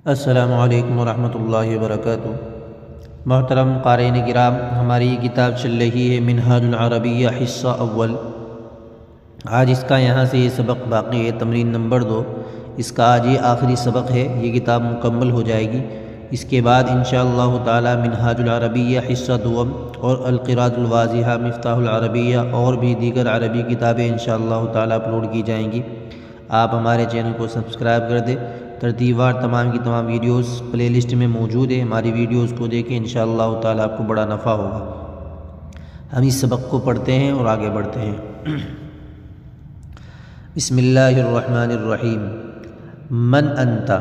السلام علیکم ورحمۃ اللہ وبرکاتہ۔ محترم قارئین کرام، ہماری یہ کتاب چل رہی ہے منہاج العربیہ حصہ اول۔ آج اس کا یہاں سے یہ سبق باقی ہے، تمرین نمبر 2۔ اس کا آج یہ آخری سبق ہے، یہ کتاب مکمل ہو جائے گی۔ اس کے بعد انشاءاللہ تعالی منہاج العربیہ حصہ دوم اور القراءۃ الواضحہ مفتاح العربیہ اور بھی دیگر عربی کتابیں انشاءاللہ تعالی اپلوڈ کی جائیں گی۔ آپ ہمارے چینل کو سبسکرائب کر دیں۔ ترتیب وار تمام کی تمام ویڈیوز پلے لسٹ میں موجود ہے، ہماری ویڈیوز کو دیکھیں، انشاءاللہ تعالی آپ کو بڑا نفع ہوگا۔ ہم اس سبق کو پڑھتے ہیں اور آگے بڑھتے ہیں۔ بسم اللہ الرحمن الرحیم۔ من انت،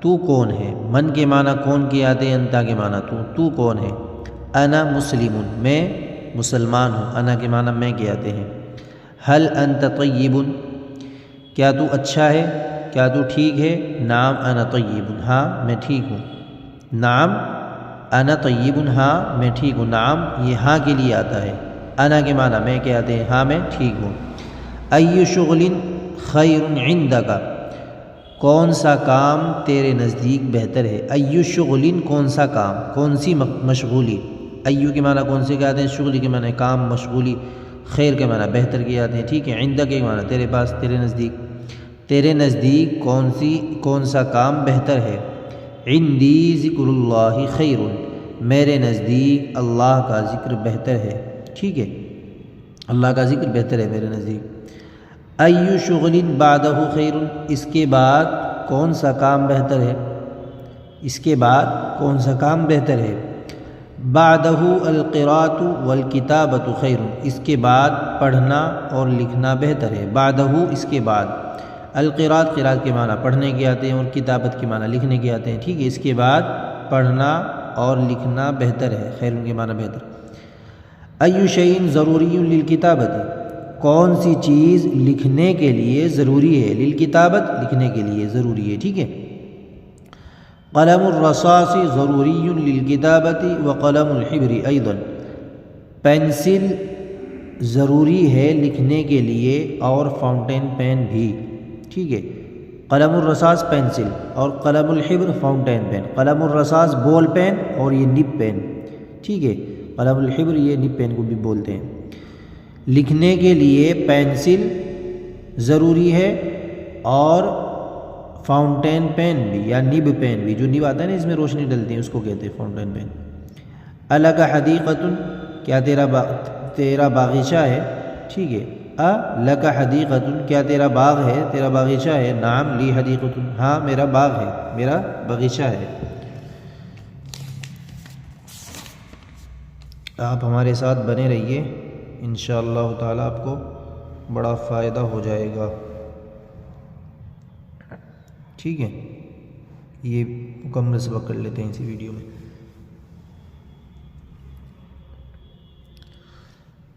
تو کون ہے؟ من کے معنی کون کے آتے ہیں، انتا کے معنی تو کون ہے؟ انا مسلم، میں مسلمان ہوں، انا کے معنی میں کے آتے ہیں۔ هل انت طیب، کیا تو اچھا ہے، کیا تو ٹھیک ہے؟ نعم انا طیب، ہاں میں ٹھیک ہوں۔ نعم انا طیب، ہاں میں ٹھیک ہوں۔ نعم یہ ہاں کے لیے آتا ہے، انا کے معنی میں کے آتے ہیں، ہاں میں ٹھیک ہوں۔ ای شغل خیر عندک، کون سا کام تیرے نزدیک بہتر ہے؟ ای شغل کون سا کام، کون سی مشغولی۔ ایو کے معنی کون سے کے آتے ہیں، شغلی کے معنی کام مشغولی، خیر کے معنی بہتر کے آتے ہیں، ٹھیک ہے۔ عندک کے معنی تیرے پاس، تیرے نزدیک، تیرے نزدیک کون سا کام بہتر ہے؟ عندی ذکر اللہ خیر، میرے نزدیک اللہ کا ذکر بہتر ہے، ٹھیک ہے، اللہ کا ذکر بہتر ہے میرے نزدیک۔ ای شغل بعدہ خیر، اس کے بعد کون سا کام بہتر ہے؟ اس کے بعد کون سا کام بہتر ہے؟ بعدہ القراءۃ والکتابۃ خیر، اس کے بعد پڑھنا اور لکھنا بہتر ہے۔ بعدہ اس کے بعد، القراءۃ قراءت کے معنی پڑھنے کے آتے ہیں اور کتابت کے معنی لکھنے کے آتے ہیں، ٹھیک ہے۔ اس کے بعد پڑھنا اور لکھنا بہتر ہے، خیر کے معنی بہتر۔ ای شیء ضروری للکتابۃ، کون سی چیز لکھنے کے لیے ضروری ہے؟ للکتابت لکھنے کے لیے ضروری ہے، ٹھیک ہے۔ قلم الرصاص ضروری للکتابۃ وقلم الحبر ایضا، پینسل ضروری ہے لکھنے کے لیے اور فاؤنٹین پین بھی، ٹھیک ہے۔ قلم الرصاص پینسل اور قلم الحبر فاؤنٹین پین۔ قلم الرصاص بول پین اور یہ نب پین، ٹھیک ہے۔ قلم الحبر یہ نب پین کو بھی بولتے ہیں۔ لکھنے کے لیے پینسل ضروری ہے اور فاؤنٹین پین بھی یا نب پین بھی، جو نب آتا ہے نا اس میں روشنی ڈلتی ہے اس کو کہتے ہیں فاؤنٹین پین۔ الک حدیقۃ، کیا تیرا باغیچہ ہے، ٹھیک ہے۔ لک حدیقۃ، کیا تیرا باغ ہے، تیرا باغیچہ ہے۔ نعم لی حدیقۃ، ہاں میرا باغ ہے، میرا باغیچہ ہے۔ آپ ہمارے ساتھ بنے رہیے، انشاءاللہ تعالی آپ کو بڑا فائدہ ہو جائے گا، ٹھیک ہے۔ یہ مکمل سبق کر لیتے ہیں اسی ویڈیو میں۔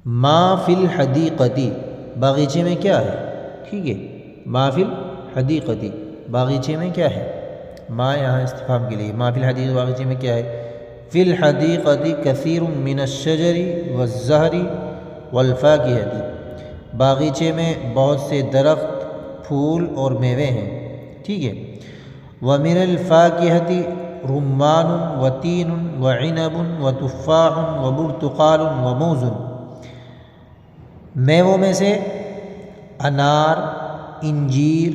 ما فی الحدیقۃ، باغیچے میں کیا ہے، ٹھیک ہے۔ ما فی الحدیقۃ، باغیچے میں کیا ہے۔ ما یہاں استفہام کے لیے، ما فی الحدیقۃ، باغیچے میں کیا ہے۔ فی الحدیقۃ کثیر من الشجر والزہر والفاکہۃ، باغیچے میں بہت سے درخت، پھول اور میوے ہیں، ٹھیک ہے۔ ومن الفاکہۃ رمان وتین وعنب وتفاح وبرتقال وموز، میووں میں سے انار، انجیر،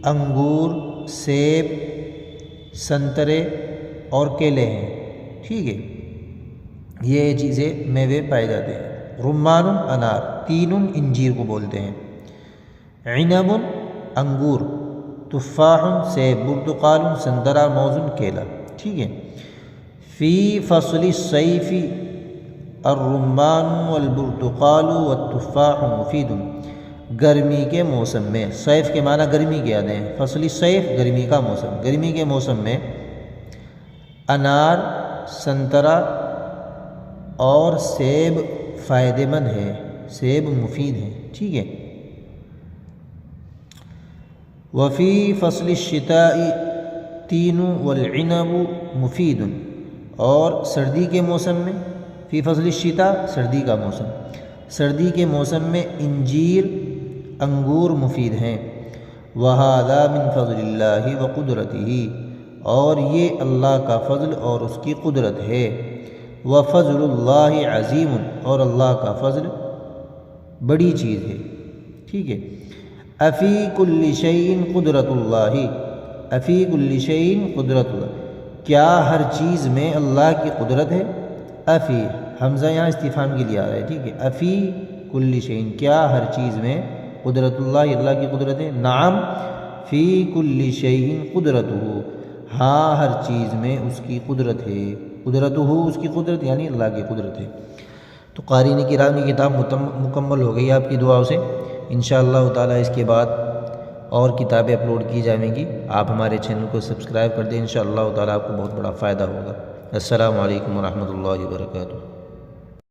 انگور، سیب، سنترے اور کیلے ہیں، ٹھیک ہے۔ یہ چیزیں میوے پائے جاتے ہیں۔ رمان انار، تین انجیر کو بولتے ہیں، عنب انگور، تفاح سیب، برتقال سنترا، موز کیلا، ٹھیک ہے۔ فی فصل الصیف الرمان والبرتقال والتفاح مفید، گرمی کے موسم میں، صیف کے معنی گرمی کے آتے ہیں، فصل الصیف گرمی کا موسم، گرمی کے موسم میں انار، سنترا اور سیب فائدہ مند ہے، سیب مفید ہے، ٹھیک ہے۔ وفی فصل الشتاء تین والعنب مفید، اور سردی کے موسم میں، فی فصل الشتاء سردی کا موسم، سردی کے موسم میں انجیر، انگور مفید ہیں۔ وَهَذَا مِن فَضْلِ اللَّهِ وَقُدْرَتِهِ، اور یہ اللہ کا فضل اور اس کی قدرت ہے۔ وفضل اللہ عظیم، اور اللہ کا فضل بڑی چیز ہے، ٹھیک ہے۔ افی کل شیء قدرت اللہ، افی کل شیء قدرت اللہ، کیا ہر چیز میں اللہ کی قدرت ہے؟ افی حمزہ یہاں استفہام کے لیے آ رہا ہے، ٹھیک ہے۔ افی کل شیء، کیا ہر چیز میں قدرت اللہ، اللہ کی قدرت ہے؟ نعم فی کل شیء قدرتہ، ہاں ہر چیز میں اس کی قدرت ہے، قدرتہ اس کی قدرت یعنی اللہ کی قدرت ہے۔ تو قارئین کرام کی کتاب مکمل ہو گئی آپ کی دعاؤں سے۔ انشاءاللہ تعالی اس کے بعد اور کتابیں اپلوڈ کی جائیں گی، آپ ہمارے چینل کو سبسکرائب کر دیں، انشاءاللہ تعالی آپ کو بہت بڑا فائدہ ہوگا۔ السلام علیکم ورحمۃ اللہ وبرکاتہ۔